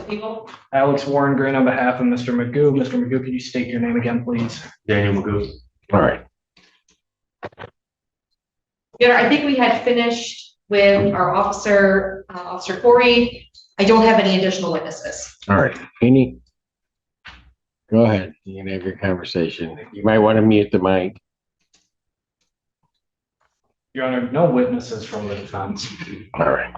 people. Alex Warren Green on behalf of Mr. Magoo. Mr. Magoo, could you state your name again, please? Daniel McGough. All right. Your Honor, I think we had finished with our officer, Officer Corey. I don't have any additional witnesses. All right. Go ahead. You can have your conversation. You might want to mute the mic. Your Honor, no witnesses from the defense. All right.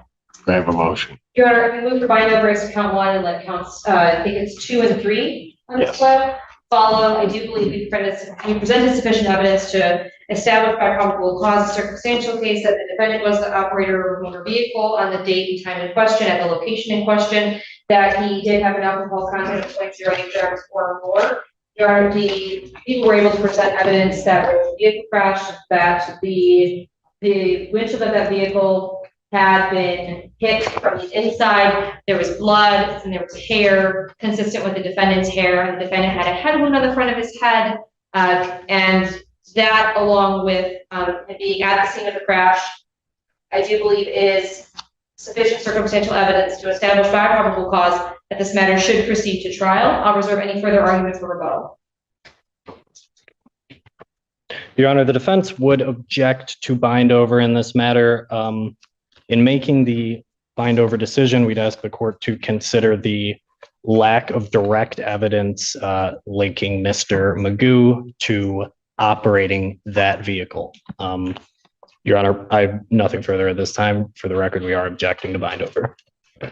I have a motion. Your Honor, I move to bind over as to count one and let counts, I think it's 2 and 3 on this one follow. I do believe we presented sufficient evidence to establish by probable cause a circumstantial case that the defendant was the operator of a motor vehicle on the date and time in question at the location in question, that he did have an alcohol content of 0.08 grams or more. Your Honor, the people were able to present evidence that there was a vehicle crash, that the windshield of that vehicle had been hit from the inside. There was blood and there was hair consistent with the defendant's hair. The defendant had a head wound on the front of his head, and that, along with being at the scene of the crash, I do believe is sufficient circumstantial evidence to establish by probable cause that this matter should proceed to trial. I'll reserve any further arguments for rebuttal. Your Honor, the defense would object to bind over in this matter. In making the bind over decision, we'd ask the court to consider the lack of direct evidence linking Mr. Magoo to operating that vehicle. Your Honor, I have nothing further at this time. For the record, we are objecting to bind over. I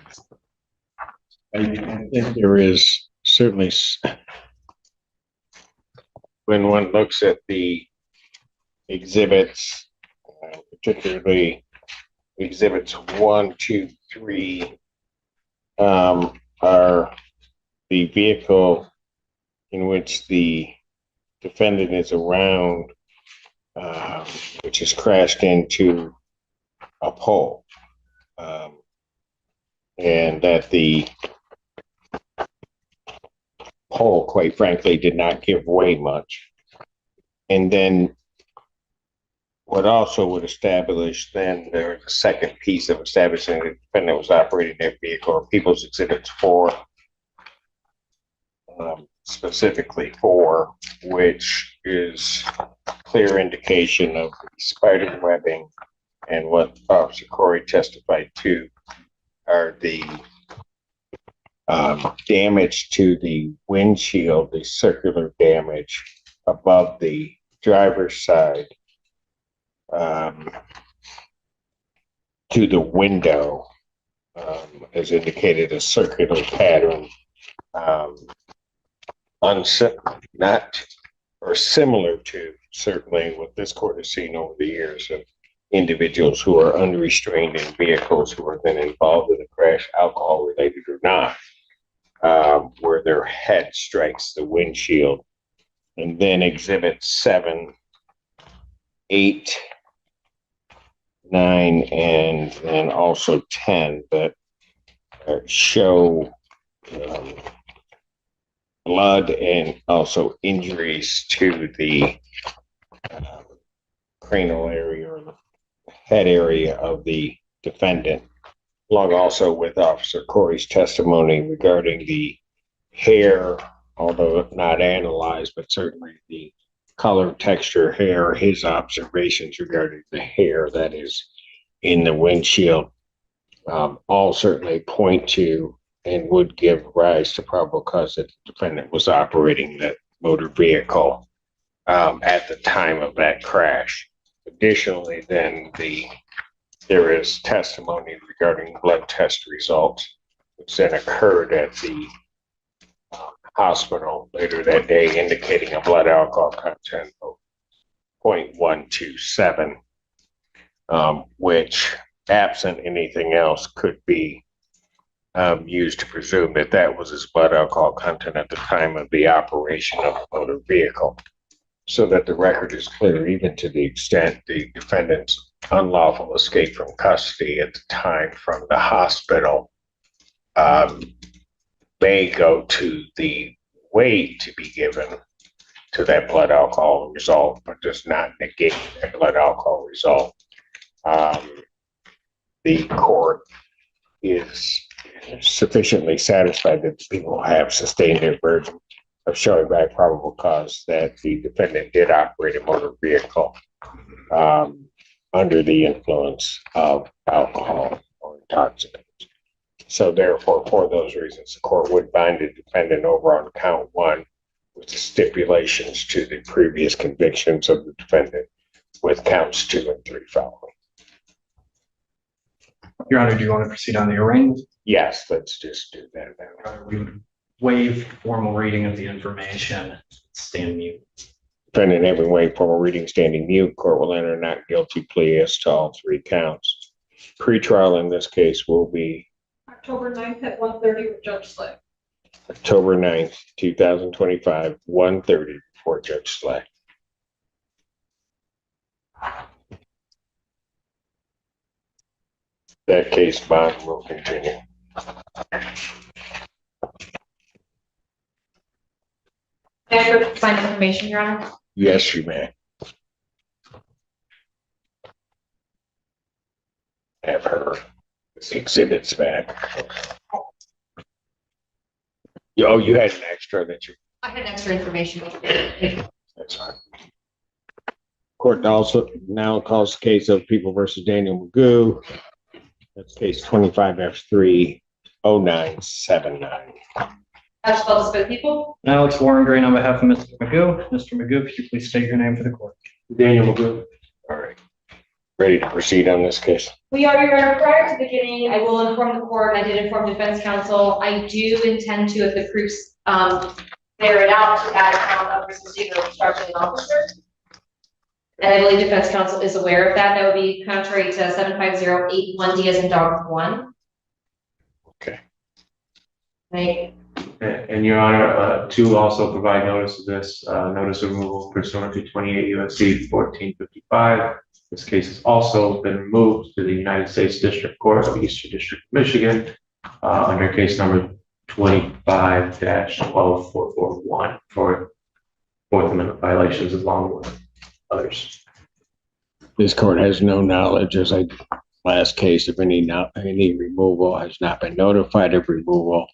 think there is certainly, when one looks at the exhibits, particularly exhibits 1, 2, 3, are the vehicle in which the defendant is around, which has crashed into a pole, and that the pole, quite frankly, did not give way much. And then what also would establish, then there's a second piece of establishing the defendant was operating that vehicle, or People's Exhibits 4, specifically 4, which is clear indication of the spider webbing, and what Officer Corey testified to are the damage to the windshield, the circular damage above the driver's side, to the window, as indicated, a circular pattern, not or similar to certainly what this court has seen over the years of individuals who are unrestrained in vehicles who are then involved in a crash, alcohol related or not, where their head strikes the windshield. And then exhibits 7, 8, 9, and then also 10 that show blood and also injuries to the cranial area or the head area of the defendant, along also with Officer Corey's testimony regarding the hair, although not analyzed, but certainly the color, texture, hair, his observations regarding the hair that is in the windshield, all certainly point to and would give rise to probable cause that the defendant was operating that motor vehicle at the time of that crash. Additionally, then there is testimony regarding blood test results, which then occurred at the hospital later that day, indicating a blood alcohol content of 0.127, which, absent anything else, could be used to presume that that was his blood alcohol content at the time of the operation of the motor vehicle. So that the record is clear, even to the extent the defendant's unlawful escape from custody at the time from the hospital may go to the weight to be given to that blood alcohol result, but does not negate that blood alcohol result. The court is sufficiently satisfied that the people have sustained their burden of showing by probable cause that the defendant did operate a motor vehicle under the influence of alcohol or intoxicants. So therefore, for those reasons, the court would bind the defendant over on count one with the stipulations to the previous convictions of the defendant with counts 2 and 3 following. Your Honor, do you want to proceed on the arraignment? Yes, let's just do that now. We would waive formal reading of the information, stand mute. Defendant having waived formal reading, standing mute, court will enter not guilty plea as to all 3 counts. Pretrial in this case will be October 9th at 1:30 with Judge Slew. October 9th, 2025, 1:30 before Judge Slew. That case bond will continue. May I find information, Your Honor? Yes, you may. Have her exhibits back. Oh, you had an extra that you. I had extra information. That's fine. Court also now calls the case of People versus Daniel Magoo. That's case 25F30979. As well as for the people. Alex Warren Green on behalf of Mr. Magoo. Mr. Magoo, could you please state your name for the court? Daniel McGough. All right. Ready to proceed on this case? We are, Your Honor. Prior to beginning, I will inform the court, I did inform defense counsel, I do intend to, if the proofs bear it out, to add a count of resisting or obstructing an officer. And I believe defense counsel is aware of that. That would be contrary to 75081D as in dog 1. Okay. Right. And Your Honor, to also provide notice of this, notice of removal pursuant to 28 U.S.C. 1455. This case has also been removed to the United States District Court of Eastern District of Michigan under case number 25-12441 for Fourth Amendment violations along with others. This court has no knowledge, as I last case, of any removal, has not been notified of removal,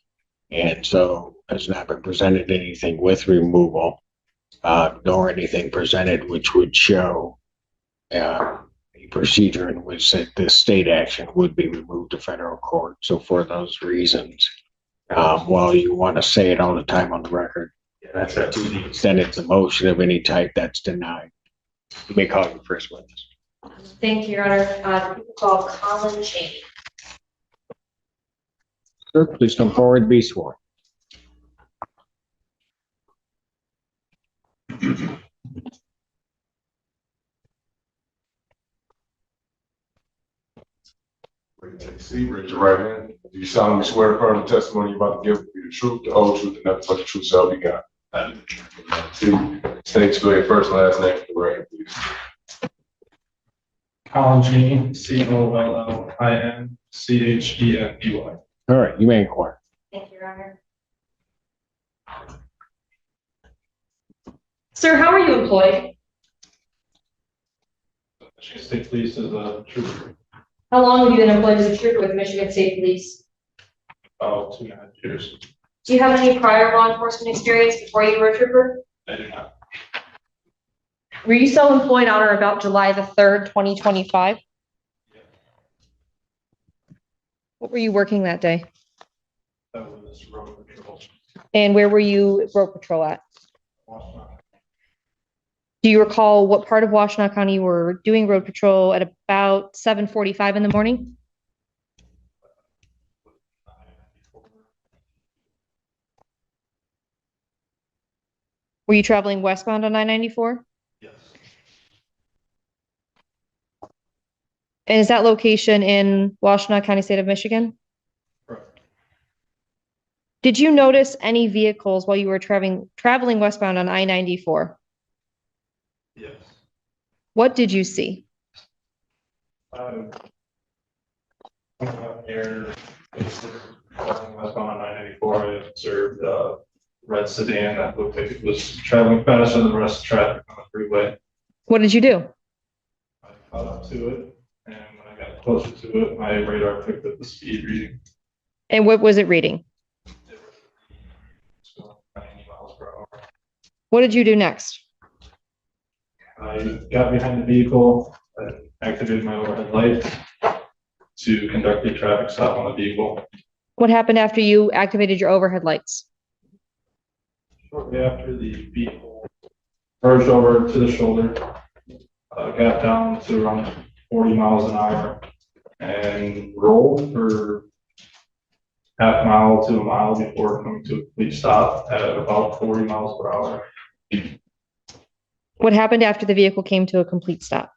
and so has not been presented anything with removal, nor anything presented which would show a procedure in which this state action would be removed to federal court. So for those reasons, while you want to say it all the time on the record, Yeah, that's it. to the extent it's a motion of any type, that's denied. You may call your first witness. Thank you, Your Honor. People call Colin Cheney. Sir, please come forward and be sworn. See, raise your right hand. Do you solemnly swear affirm the testimony you're about to give will be the truth, the whole truth, and nothing but the truth, so help you God? See, state your first and last name for the record, please. Colin Cheney, COLLINCHENEY. All right, you may inquire. Thank you, Your Honor. Sir, how are you employed? Michigan State Police is a trooper, How long have you been employed as a trooper with Michigan State Police? about 2.5 years. Do you have any prior law enforcement experience before you were a trooper? I do not. Were you still employed on or about July the 3rd, 2025? What were you working that day? That was road patrol. And where were you road patrol at? Washington. Do you recall what part of Washtenaw County you were doing road patrol at about 7:45 in the morning? Were you traveling westbound on I-94? Yes. And is that location in Washtenaw County, state of Michigan? Correct. Did you notice any vehicles while you were traveling westbound on I-94? Yes. What did you see? Here, it's westbound on 994. I observed a red sedan that looked like it was traveling faster than the rest of the traffic on the freeway. What did you do? I caught up to it, and when I got closer to it, my radar picked up the speed reading. And what was it reading? So 90 miles per hour. What did you do next? I got behind the vehicle, activated my overhead lights to conduct a traffic stop on the vehicle. What happened after you activated your overhead lights? Shortly after, the vehicle merged over to the shoulder, got down to around 40 miles an hour and rolled for half mile to a mile before coming to a complete stop at about 40 miles per hour. What happened after the vehicle came to a complete stop?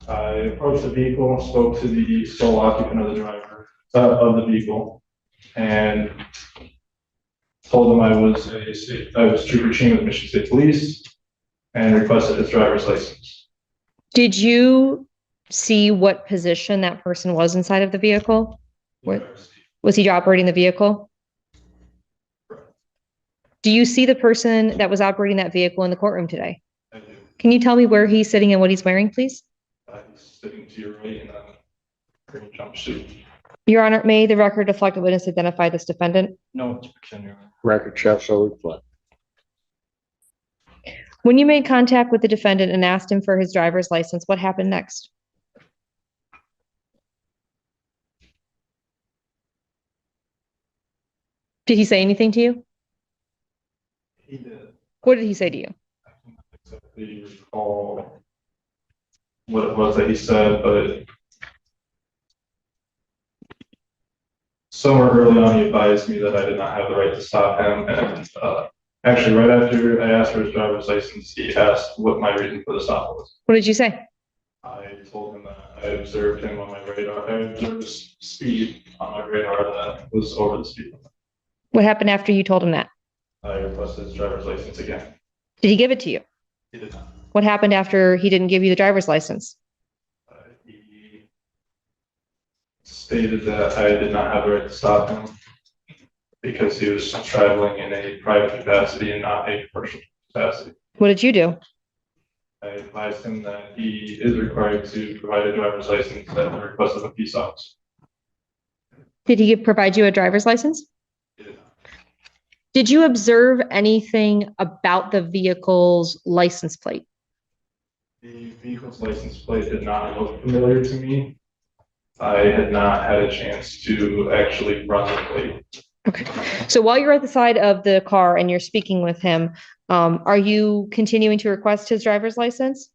I approached the vehicle, spoke to the sole occupant of the driver of the vehicle, and told him I was Trooper Ching with Michigan State Police, and requested his driver's license. Did you see what position that person was inside of the vehicle? Was he operating the vehicle? Do you see the person that was operating that vehicle in the courtroom today? I do. Can you tell me where he's sitting and what he's wearing, please? He's sitting to your right in a green jumpsuit. Your Honor, may the record reflect the witness identify this defendant? No objection, Your Honor. Record shall so reflect. When you made contact with the defendant and asked him for his driver's license, what happened next? Did he say anything to you? He did. What did he say to you? I can't exactly recall what it was that he said, but somewhere early on, he advised me that I did not have the right to stop him. And actually, right after I asked for his driver's license, he asked what my reason for the stop was. What did you say? I told him that I observed him on my radar. I observed his speed on my radar that was over the speed limit. What happened after you told him that? I requested his driver's license again. Did he give it to you? He did not. What happened after he didn't give you the driver's license? He stated that I did not have the right to stop him because he was traveling in a private capacity and not a commercial capacity. What did you do? I advised him that he is required to provide a driver's license at the request of a peace officer. Did he provide you a driver's license? He did not. Did you observe anything about the vehicle's license plate? The vehicle's license plate did not look familiar to me. I had not had a chance to actually run the plate. Okay. So while you're at the side of the car and you're speaking with him, are you continuing to request his driver's license?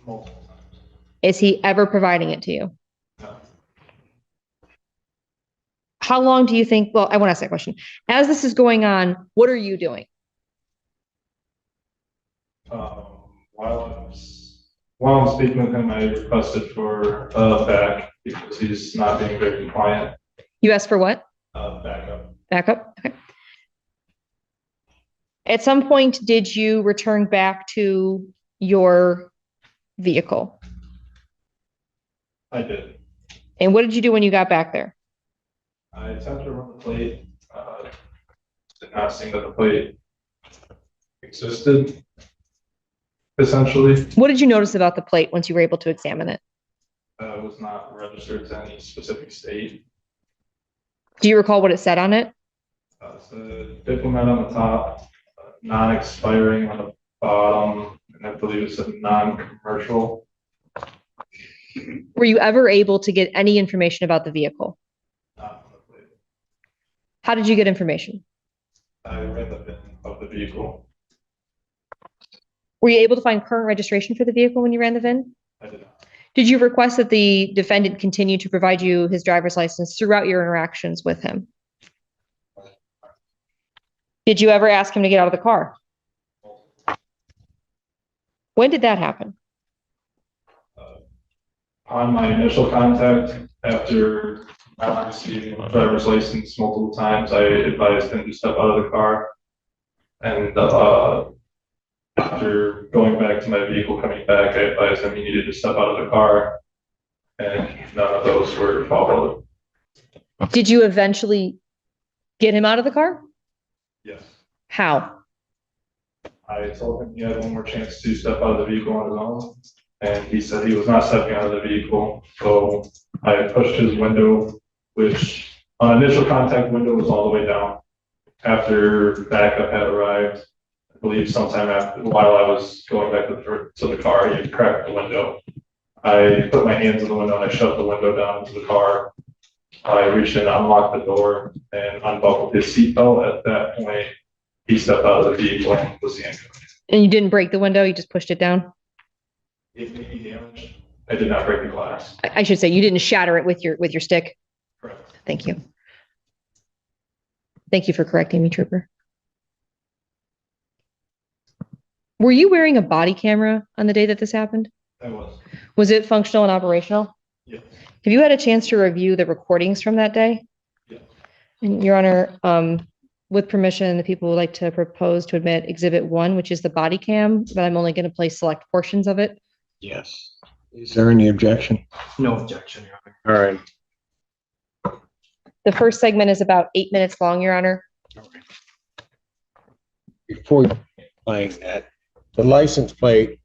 Multiple times. Is he ever providing it to you? No. How long do you think, well, I want to ask that question. As this is going on, what are you doing? While I'm speaking with him, I requested for back because he's not being very compliant. You asked for what? Backup. Backup? Okay. At some point, did you return back to your vehicle? I did. And what did you do when you got back there? I attempted to run the plate. Did not seem that the plate existed, essentially. What did you notice about the plate once you were able to examine it? It was not registered to any specific state. Do you recall what it said on it? It's a diplomat on the top, non-expiring on the bottom, and I believe it said non-commercial. Were you ever able to get any information about the vehicle? Not on the plate. How did you get information? I read the VIN of the vehicle. Were you able to find current registration for the vehicle when you ran the VIN? I did not. Did you request that the defendant continue to provide you his driver's license throughout your interactions with him? Did you ever ask him to get out of the car? When did that happen? On my initial contact, after not receiving a driver's license multiple times, I advised him to step out of the car. And after going back to my vehicle, coming back, I advised him he needed to step out of the car. And none of those were followed. Did you eventually get him out of the car? Yes. How? I told him he had one more chance to step out of the vehicle on his own. And he said he was not stepping out of the vehicle. So I pushed his window, which Initial contact window was all the way down. After backup had arrived, I believe sometime after, while I was going back to the car, he cracked the window. I put my hands in the window and I shoved the window down into the car. I reached in, unlocked the door, and unbuckled his seatbelt. At that point, he stepped out of the vehicle and was handcuffed. And you didn't break the window, you just pushed it down? If any damage, I did not break the glass. I should say you didn't shatter it with your stick. Correct. Thank you. Thank you for correcting me, Trooper. Were you wearing a body camera on the day that this happened? I was. Was it functional and operational? Yes. Have you had a chance to review the recordings from that day? Yes. And Your Honor, with permission, the people would like to propose to admit Exhibit 1, which is the body cam, but I'm only going to play select portions of it. Yes. Is there any objection? No objection, Your Honor. All right. The first segment is about 8 minutes long, Your Honor. Before playing that, the license plate,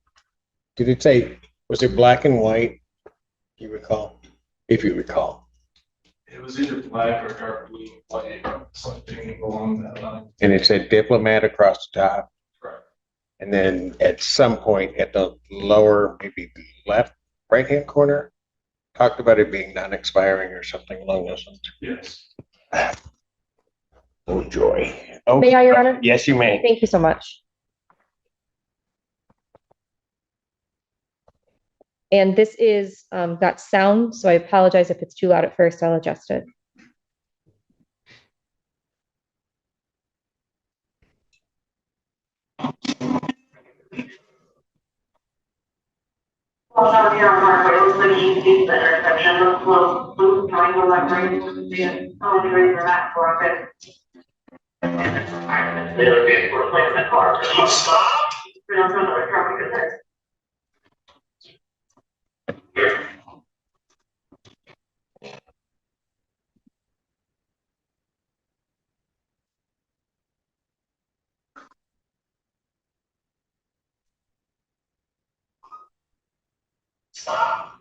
did it say, was it black and white? You recall? If you recall. It was either black or dark blue, white, something along that line. And it said diplomat across the top. Correct. And then at some point at the lower, maybe left, right-hand corner, talked about it being non-expiring or something along those lines. Yes. Oh, joy. Oh, May I, Your Honor? yes, you may. Thank you so much. And this is got sound, so I apologize if it's too loud at first. I'll adjust it. Well, down here on Parkway, it looks like you can see the intersection of slow, blue, trying to like bring the elevator back for it. It'll be a replacement car. Stop. We don't know the traffic is there. Stop.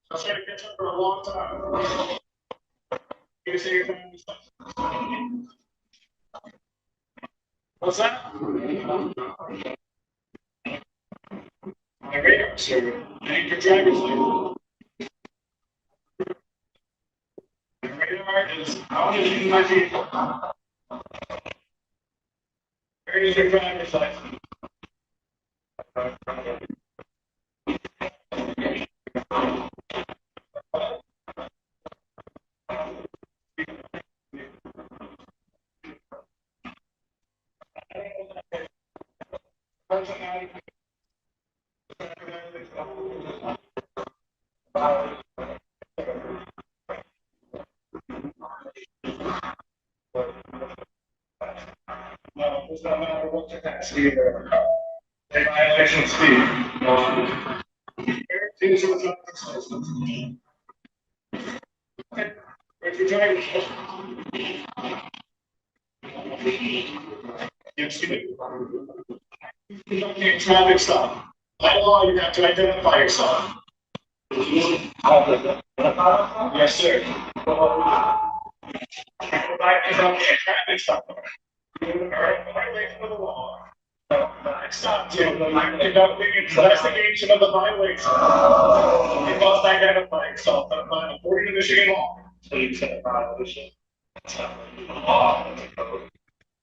I was trying to catch up for a long time. You say your time is what's that? My radar, sir. I need your driver's license. My radar is out of my vehicle. Where is your driver's license? No, it's not matter what the taxi or a violation speed. Here's your driver's license. Okay, where's your driver's license? Yes, you do. You don't need a traffic stop. By law, you have to identify yourself. Yes, sir. Is on a traffic stop. Violation of the law. I stopped you. I'm conducting an investigation of the violation. You must identify yourself. According to Michigan law. So you said violation. Law.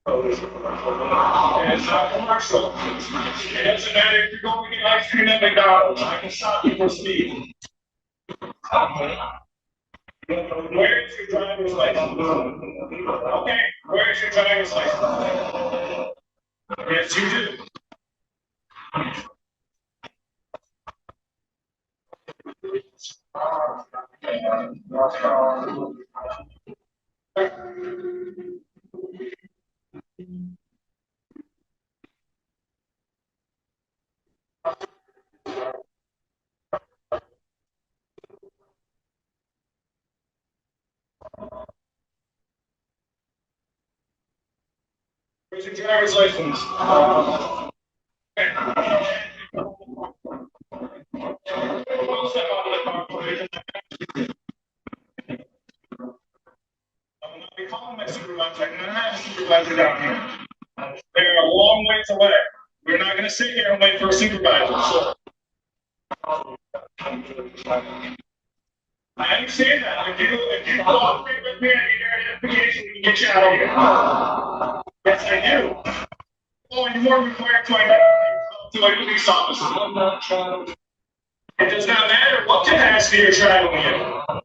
It's not commercial. It doesn't matter if you're going to get ice cream at McDonald's. I can stop you for speed. Where is your driver's license? Okay, where is your driver's license? Yes, you do. Where's your driver's license? I'm not be calling my supervisor. I'm gonna have a supervisor down here. They're a long ways away. We're not gonna sit here and wait for a supervisor. So. I understand that. If you cooperate with me, I need your identification to get you out of here. Yes, I do. Oh, and you are required to identify yourself to a police officer. I'm not trying. It does not matter what capacity you're traveling in.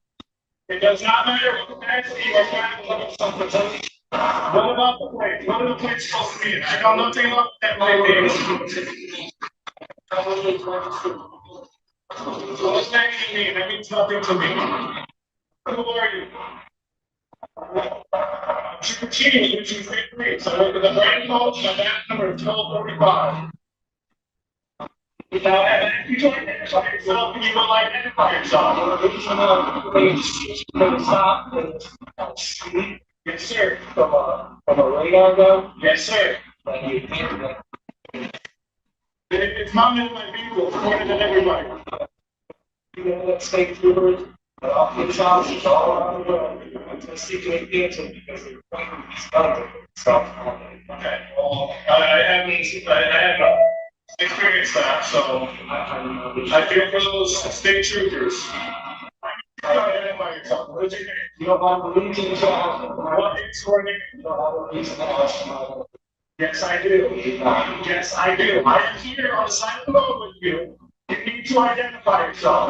It does not matter what capacity you're traveling in. What about the plate? What are the plates supposed to be in? I know nothing about that plate being. What's that mean? That means nothing to me. Who are you? Trooper King, which is great. So I work with the brand coach, my back number is 1245. Now, if you don't identify yourself, you will identify yourself. Yes, sir. From a radar gun? Yes, sir. It's mounted in my vehicle, according to everybody. You know what state troopers, police officers all around the world, to seek to cancel because they're pointing these guns at stuff. Okay, well, I have experienced that, so I feel for those state troopers. Identify yourself. What's your name? You don't have the reason to ask. What is your name? You don't have a reason to ask. Yes, I do. Yes, I do. I am here on the side of the road with you. You need to identify yourself.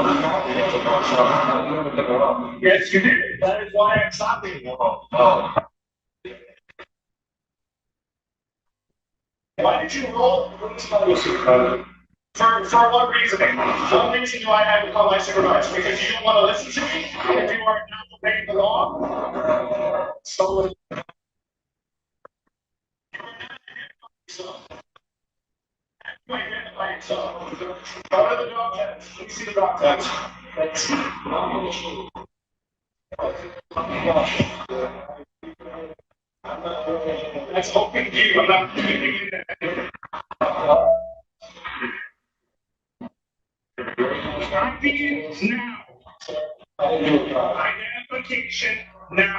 Yes, you did. That is why I'm stopping you. Why did you roll? For what reasoning? What reason do I have to call my supervisor? Because you don't want to listen to me? If you are not obeying the law? So. Identify yourself. Go to the dog test. Let me see the dog test. Let's see. That's open view. I'm not doing it. Now. Identification now.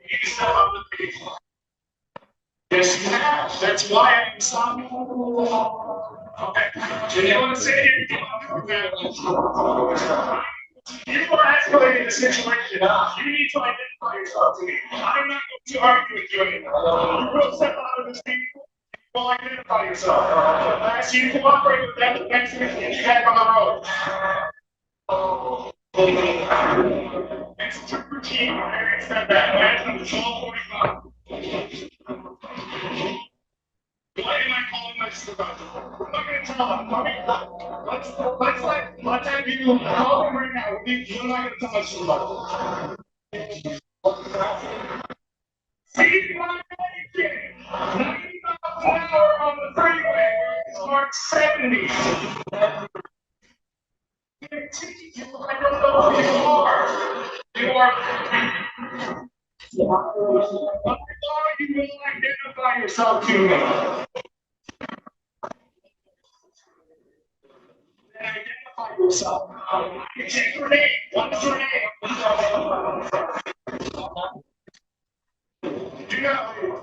You step on the page. Yes, you have. That's why I'm stopping. Okay. Do you want to say anything? You are escalating the situation. You need to identify yourself to me. I'm not going to argue with you anymore. You will step out of this vehicle. You will identify yourself. I ask you to cooperate with that defense and you back on the road. It's too routine. I accept that. That's 1245. Why am I calling my supervisor? I'm not going to tell him. Let's have you call him right now. You're not going to tell my supervisor. See my kidding. 90 miles an hour on the freeway where it's marked 70. I don't know who you are. You are. You will identify yourself to me. Identify yourself. Take your name. What's your name? Do not leave.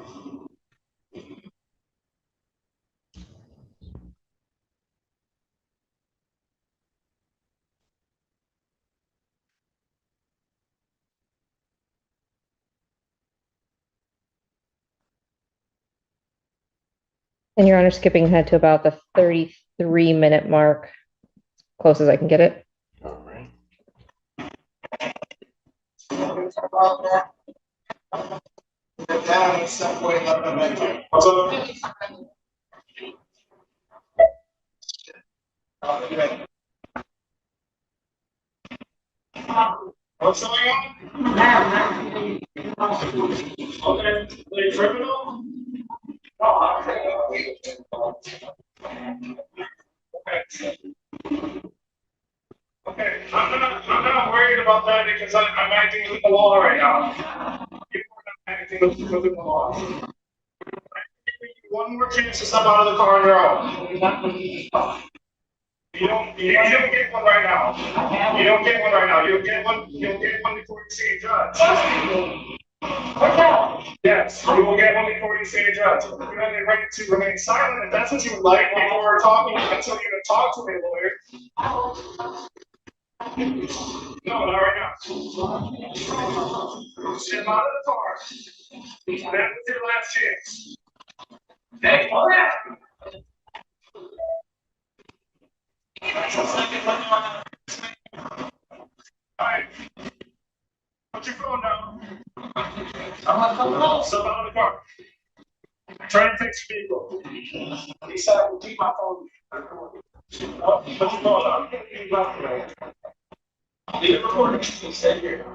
And Your Honor, skipping ahead to about the 33-minute mark, close as I can get it. All right. What's up? What's going on? Okay, the criminal? Okay, I'm not worried about that because I'm acting with the law right now. People are not acting with the law. one more chance to step out of the car on your own. You don't get one right now. You don't get one right now. You'll get one before you see a judge. Yes, you will get one before you see a judge. You have the right to remain silent if that's what you would like before talking until you talk to a lawyer. No, not right now. Step out of the car. That was your last chance. Hey, all right. Put your phone down. I'm not coming home. Step out of the car. Try to fix your vehicle. He said I will keep my phone. Oh, put your phone down. Leave it recording. Stay here.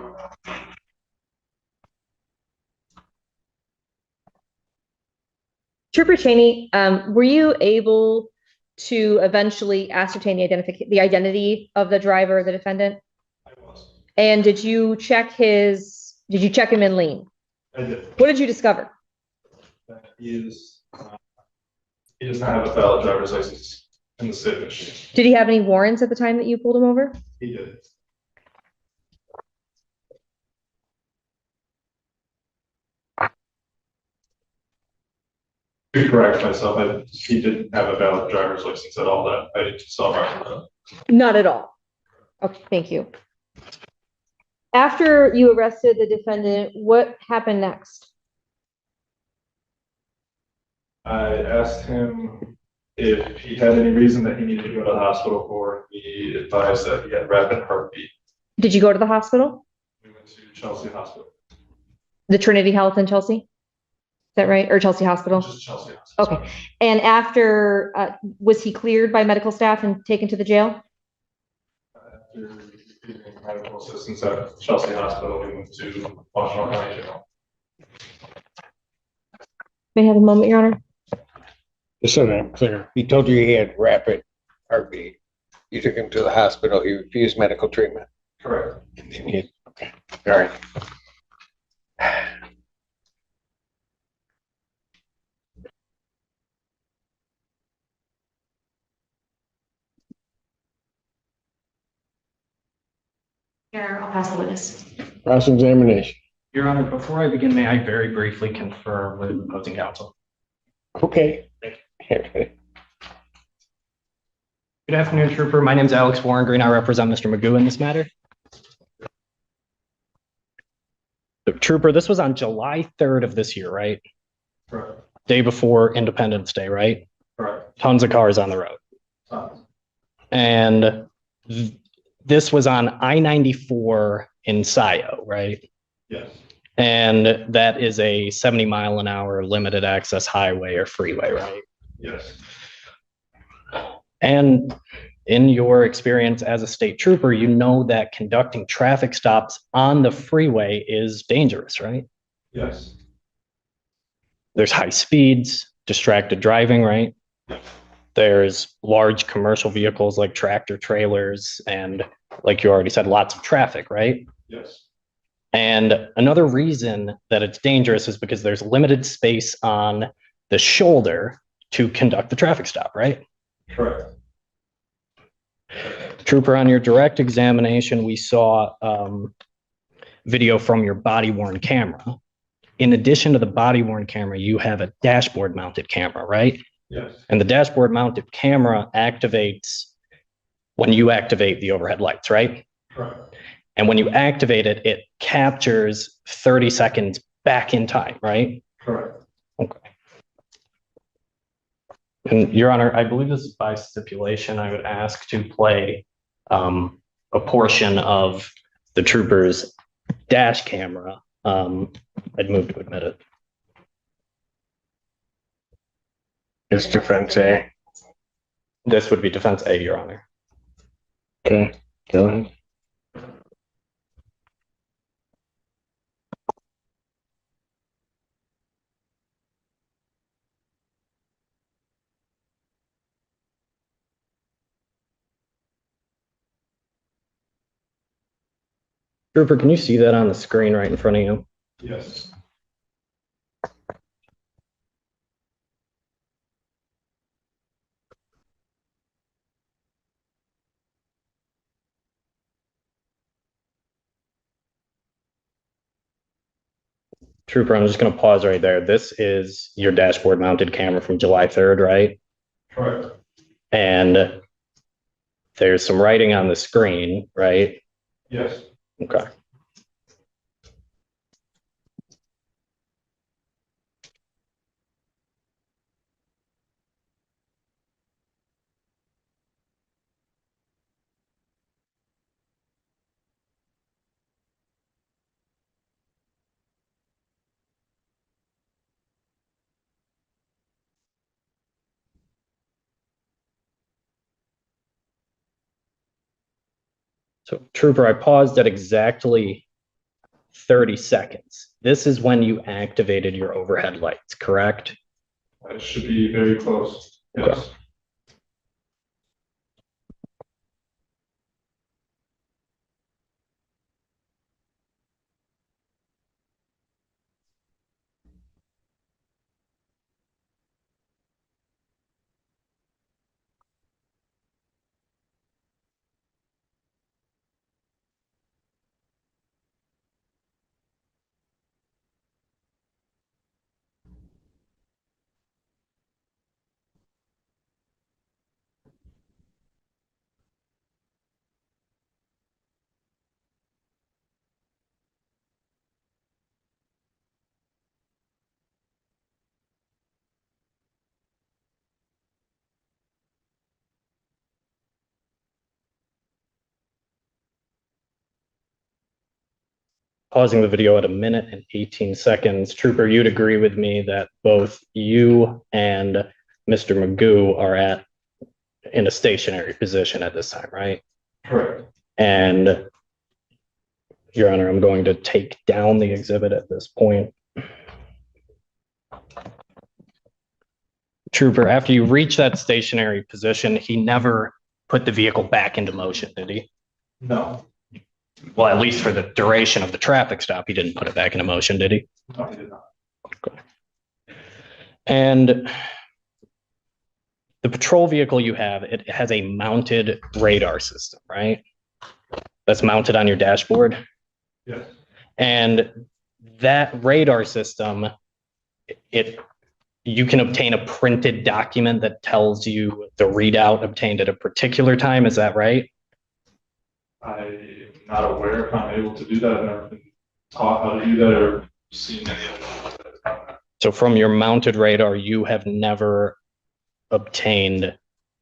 Trooper Cheney, were you able to eventually ascertain the identity of the driver or the defendant? I was. And did you check him in lien? I did. What did you discover? That he does not have a valid driver's license in the state of Michigan. Did he have any warrants at the time that you pulled him over? He did. To correct myself, he didn't have a valid driver's license at all that I saw right. Not at all. Okay, thank you. After you arrested the defendant, what happened next? I asked him if he had any reason that he needed to go to the hospital for. He advised that he had rapid heartbeat. Did you go to the hospital? We went to Chelsea Hospital. The Trinity Health in Chelsea? Is that right? Or Chelsea Hospital? Just Chelsea Hospital. Okay. And after, was he cleared by medical staff and taken to the jail? After receiving medical assistance at Chelsea Hospital, we went to Washington County Jail. May I have a moment, Your Honor? Just so that I'm clear, he told you he had rapid heartbeat. You took him to the hospital. He refused medical treatment. Correct. Okay. All right. Here, I'll pass the witness. Cross-examination. Your Honor, before I begin, may I very briefly confer with opposing counsel? Okay. Good afternoon, Trooper. My name is Alex Warren Green. I represent Mr. Magoo in this matter. So, Trooper, this was on July 3rd of this year, right? Correct. Day before Independence Day, right? Correct. Tons of cars on the road. And this was on I-94 in Scio, right? Yes. And that is a 70-mile-an-hour limited access highway or freeway, right? Yes. And in your experience as a state trooper, you know that conducting traffic stops on the freeway is dangerous, right? Yes. There's high speeds, distracted driving, right? There's large commercial vehicles like tractor trailers, and like you already said, lots of traffic, right? Yes. And another reason that it's dangerous is because there's limited space on the shoulder to conduct the traffic stop, right? Correct. Trooper, on your direct examination, we saw video from your body-worn camera. In addition to the body-worn camera, you have a dashboard-mounted camera, right? Yes. And the dashboard-mounted camera activates when you activate the overhead lights, right? Correct. And when you activate it, it captures 30 seconds back in time, right? Correct. Okay. And Your Honor, I believe this is by stipulation. I would ask to play a portion of the trooper's dash camera. I'd move to admit it. It's defense A. This would be defense A, Your Honor. Okay, go ahead. Trooper, can you see that on the screen right in front of you? Yes. Trooper, I'm just going to pause right there. This is your dashboard mounted camera from July 3rd, right? Correct. And there's some writing on the screen, right? Yes. Okay. So, Trooper, I paused at exactly 30 seconds. This is when you activated your overhead lights, correct? It should be very close. Yes. Pausing the video at 1 minute and 18 seconds. Trooper, you'd agree with me that both you and Mr. Magoo are in a stationary position at this time, right? Correct. And Your Honor, I'm going to take down the exhibit at this point. Trooper, after you reach that stationary position, he never put the vehicle back into motion, did he? No. Well, at least for the duration of the traffic stop, he didn't put it back into motion, did he? No, he did not. Okay. And the patrol vehicle you have, it has a mounted radar system, right? That's mounted on your dashboard. Yes. And that radar system, you can obtain a printed document that tells you the readout obtained at a particular time. Is that right? I'm not aware if I'm able to do that. I've never been taught how to do that or seen any of it. So from your mounted radar, you have never obtained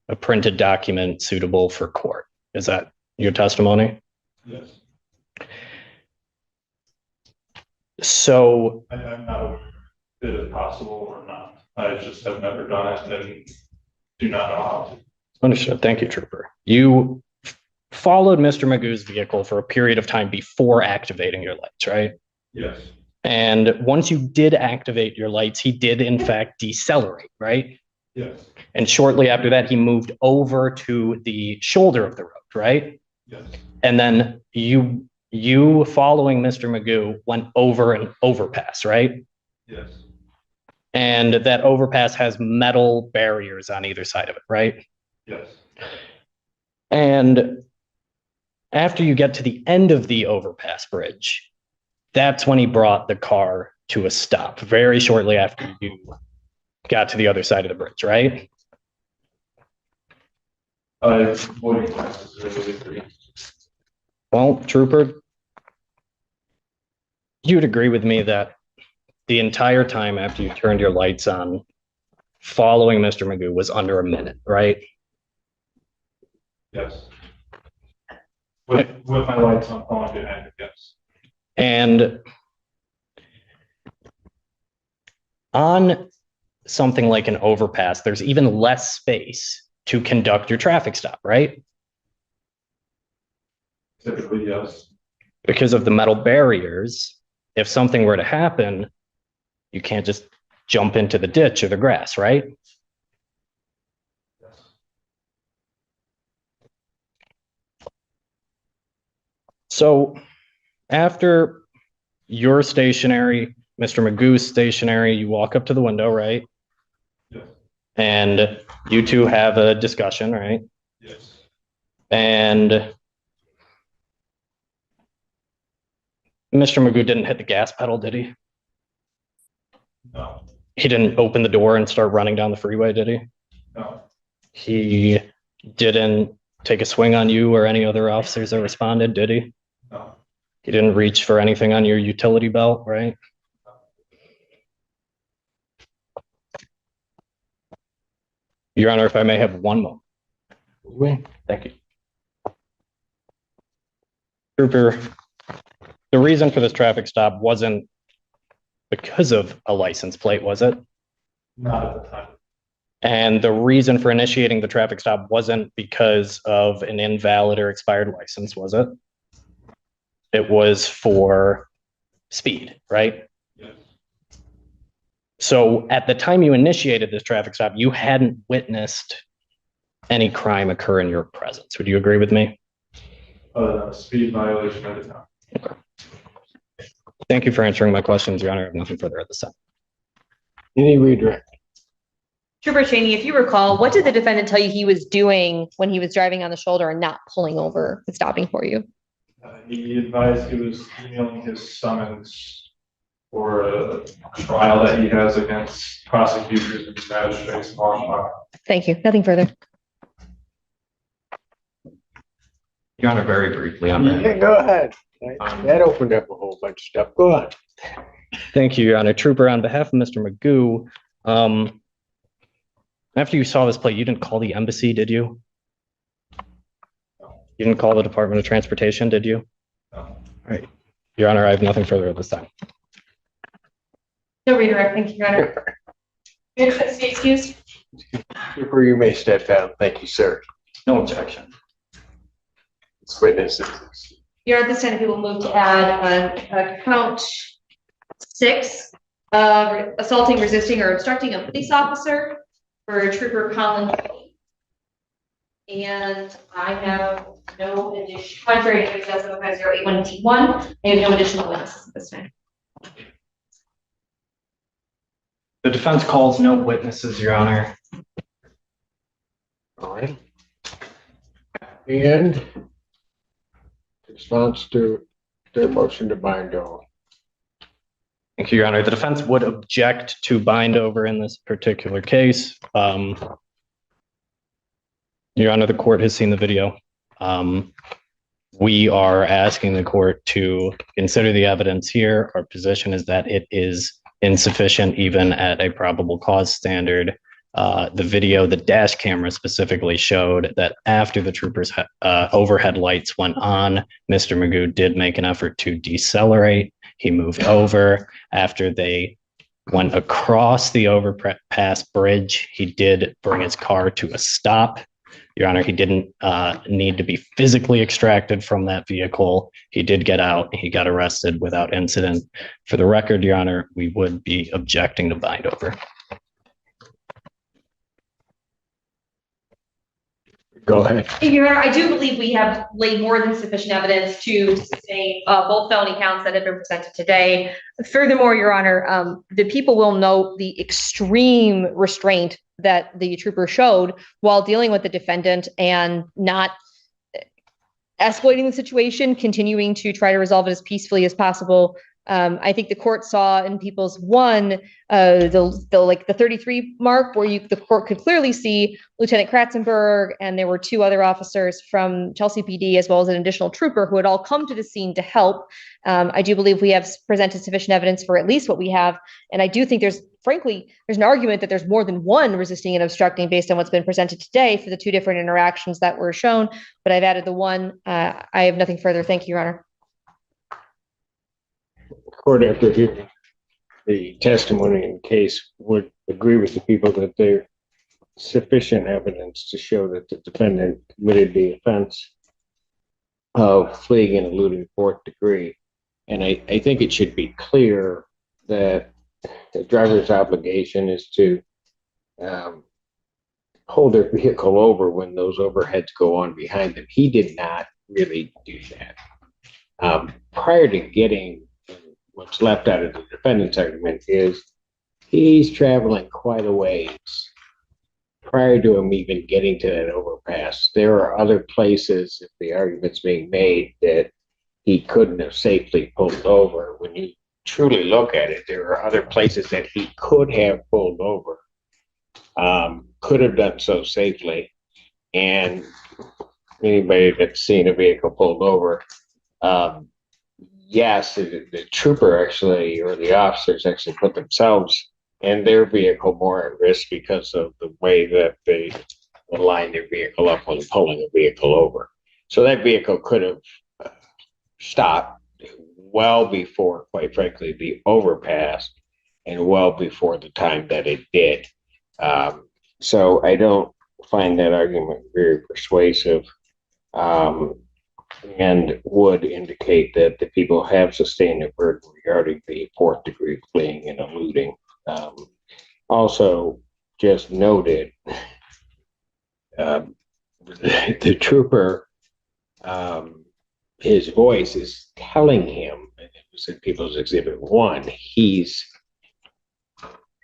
a printed document suitable for court. Is that your testimony? Yes. So I'm not aware if it is possible or not. I just have never done it and do not know how to. understood. Thank you, Trooper. You followed Mr. Magoo's vehicle for a period of time before activating your lights, right? Yes. And once you did activate your lights, he did in fact decelerate, right? Yes. And shortly after that, he moved over to the shoulder of the road, right? Yes. And then you following Mr. Magoo went over an overpass, right? Yes. And that overpass has metal barriers on either side of it, right? Yes. And after you get to the end of the overpass bridge, that's when he brought the car to a stop, very shortly after you got to the other side of the bridge, right? I wouldn't necessarily agree. Well, Trooper, you'd agree with me that the entire time after you turned your lights on, following Mr. Magoo was under 1 minute, right? Yes. With my lights on, behind it, yes. And on something like an overpass, there's even less space to conduct your traffic stop, right? Typically, yes. Because of the metal barriers, if something were to happen, you can't just jump into the ditch or the grass, right? Yes. So after you're stationary, Mr. Magoo's stationary, you walk up to the window, right? Yes. And you two have a discussion, right? Yes. And Mr. Magoo didn't hit the gas pedal, did he? No, He didn't open the door and start running down the freeway, did he? no, He didn't take a swing on you or any other officers that responded, did he? no, He didn't reach for anything on your utility belt, right? Your Honor, if I may have one moment. Thank you. Trooper, the reason for this traffic stop wasn't because of a license plate, was it? not at the time. And the reason for initiating the traffic stop wasn't because of an invalid or expired license, was it? It was for speed, right? Yes. So at the time you initiated this traffic stop, you hadn't witnessed any crime occur in your presence. Would you agree with me? Other than a speed violation, I did not. Thank you for answering my questions, Your Honor. I have nothing further at this time. Any redirect? Trooper Cheney, if you recall, what did the defendant tell you he was doing when he was driving on the shoulder and not pulling over and stopping for you? He advised he was emailing his summons for a trial that he has against prosecutors and magistrates. Thank you. Nothing further. Your Honor, very briefly on that. Yeah, go ahead. That opened up a whole bunch of stuff. Go on. Thank you, Your Honor. Trooper, on behalf of Mr. Magoo, after you saw this plate, you didn't call the embassy, did you? You didn't call the Department of Transportation, did you? No. All right. Your Honor, I have nothing further at this time. No redirect, thank you, Your Honor. Excuse. Trooper, you may step down. Thank you, sir. No objection. This witness is. Your Honor, at this time, we will move to add count 6, assaulting, resisting, or obstructing a police officer for Trooper Colin. And I have no addition, contrary to 75081D1, I have no additional witnesses at this time. The defense calls no witnesses, Your Honor. All right. And response to their motion to bind over. Thank you, Your Honor. The defense would object to bind over in this particular case. Your Honor, the court has seen the video. We are asking the court to consider the evidence here. Our position is that it is insufficient even at a probable cause standard. The video, the dash camera specifically showed that after the troopers' overhead lights went on, Mr. Magoo did make an effort to decelerate. He moved over. After they went across the overpass bridge, he did bring his car to a stop. Your Honor, he didn't need to be physically extracted from that vehicle. He did get out. He got arrested without incident. For the record, Your Honor, we would be objecting to bind over. Go ahead. Your Honor, I do believe we have laid more than sufficient evidence to sustain both felony counts that have been presented today. Furthermore, Your Honor, the people will note the extreme restraint that the trooper showed while dealing with the defendant and not escalating the situation, continuing to try to resolve it as peacefully as possible. I think the court saw in People's 1, the 33 mark where the court could clearly see Lieutenant Kratzenberg, and there were 2 other officers from Chelsea PD as well as an additional trooper who had all come to the scene to help. I do believe we have presented sufficient evidence for at least what we have. And I do think there's an argument that there's more than one resisting and obstructing based on what's been presented today for the 2 different interactions that were shown. But I've added the 1. I have nothing further. Thank you, Your Honor. Court, after hearing the testimony in the case, would agree with the people that there's sufficient evidence to show that the defendant committed the offense of fleeing and eluding 4th degree. And I think it should be clear that the driver's obligation is to hold their vehicle over when those overheads go on behind them. He did not really do that. Prior to getting what's left out of the defendant's argument is he's traveling quite a ways prior to him even getting to that overpass. There are other places, if the argument's being made, that he couldn't have safely pulled over. When you truly look at it, there are other places that he could have pulled over, could have done so safely. And anybody that's seen a vehicle pulled over, yes, the trooper actually, or the officers actually put themselves and their vehicle more at risk because of the way that they line their vehicle up when pulling a vehicle over. So that vehicle could have stopped well before, quite frankly, the overpass, and well before the time that it did. So I don't find that argument very persuasive, and would indicate that the people have sustained a burden regarding the fourth degree fleeing and eluding. Also, just noted, the trooper, his voice is telling him, and it was in People's Exhibit 1, he's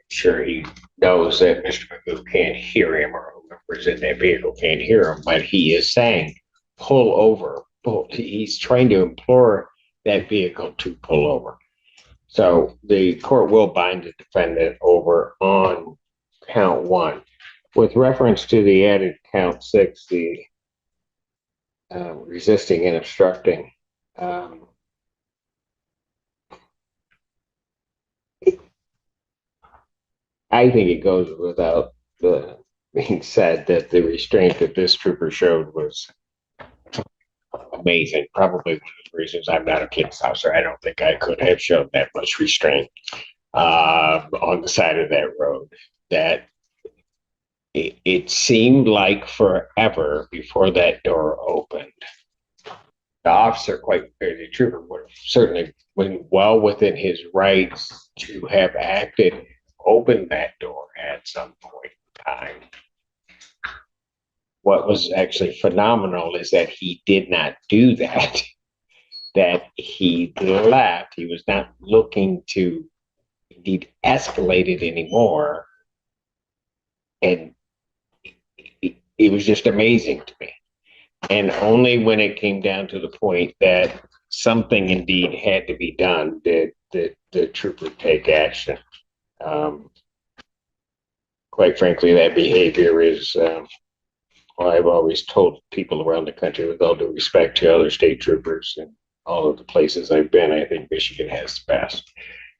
sure he knows that Mr. Magoo can't hear him, or whoever's in that vehicle can't hear him, but he is saying, pull over. He's trying to implore that vehicle to pull over. So the court will bind the defendant over on count 1. With reference to the added count 6, the resisting and obstructing, I think it goes without being said that the restraint that this trooper showed was amazing. Probably one of the reasons I'm not a police officer. I don't think I could have shown that much restraint on the side of that road. That it seemed like forever before that door opened. The officer, the trooper, would have certainly been well within his rights to have acted, opened that door at some point in time. What was actually phenomenal is that he did not do that, that he left. He was not looking to indeed escalate it anymore. And it was just amazing to me. And only when it came down to the point that something indeed had to be done did the trooper take action. Quite frankly, that behavior is, I've always told people around the country, with all due respect to other state troopers and all of the places I've been, I think Michigan has the best.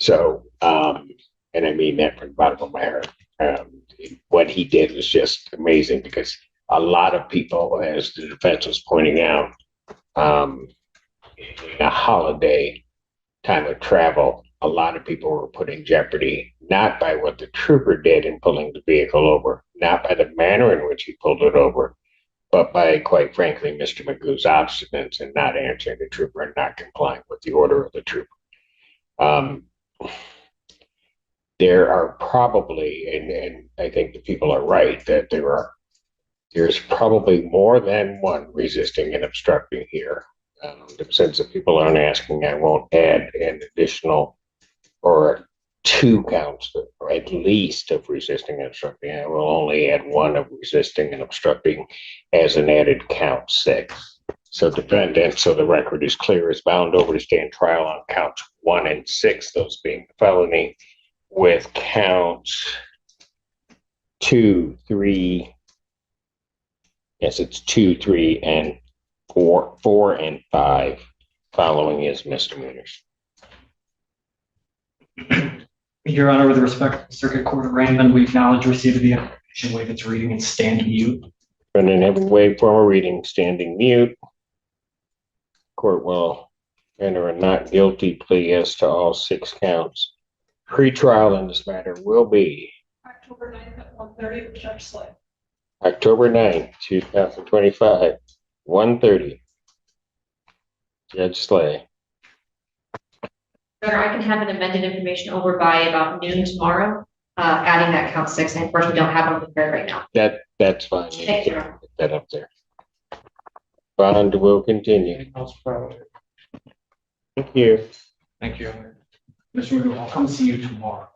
So, and I mean that from the bottom of my heart. What he did was just amazing, because a lot of people, as the defense was pointing out, in a holiday time of travel, a lot of people were put in jeopardy, not by what the trooper did in pulling the vehicle over, not by the manner in which he pulled it over, but by, quite frankly, Mr. Magoo's obstinance in not answering the trooper and not complying with the order of the trooper. There are probably, and I think the people are right, that there's probably more than one resisting and obstructing here. Since the people aren't asking, I won't add an additional or 2 counts, or at least, of resisting and obstructing. I will only add 1 of resisting and obstructing as an added count 6. So defendant, so the record is clear, is bound over to stand trial on counts 1 and 6, those being felony, with counts 2, 3. Yes, it's 2, 3, and 4 and 5 following as misdemeanors. Your Honor, with respect to the Circuit Court of Raymond, we acknowledge receipt of the information, waive its reading, and stand mute. Defendant having waived formal reading, standing mute. Court will enter a not guilty plea as to all 6 counts. Pre-trial in this matter will be October 9th at 1:30 with Judge Slay. October 9th, 2025, 1:30. Judge Slay. Sir, I can have an amended information over by about noon tomorrow, adding that count 6. And of course, we don't have one prepared right now. That's fine. You Thank you. can put that up there. Bond will continue. Thank you. Thank you, Your Honor. Mr. Magoo, I'll come see you tomorrow.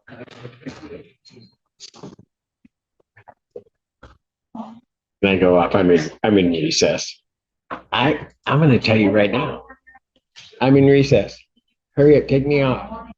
Then I go off. I'm in recess. I'm going to tell you right now. I'm in recess. Hurry up, take me off.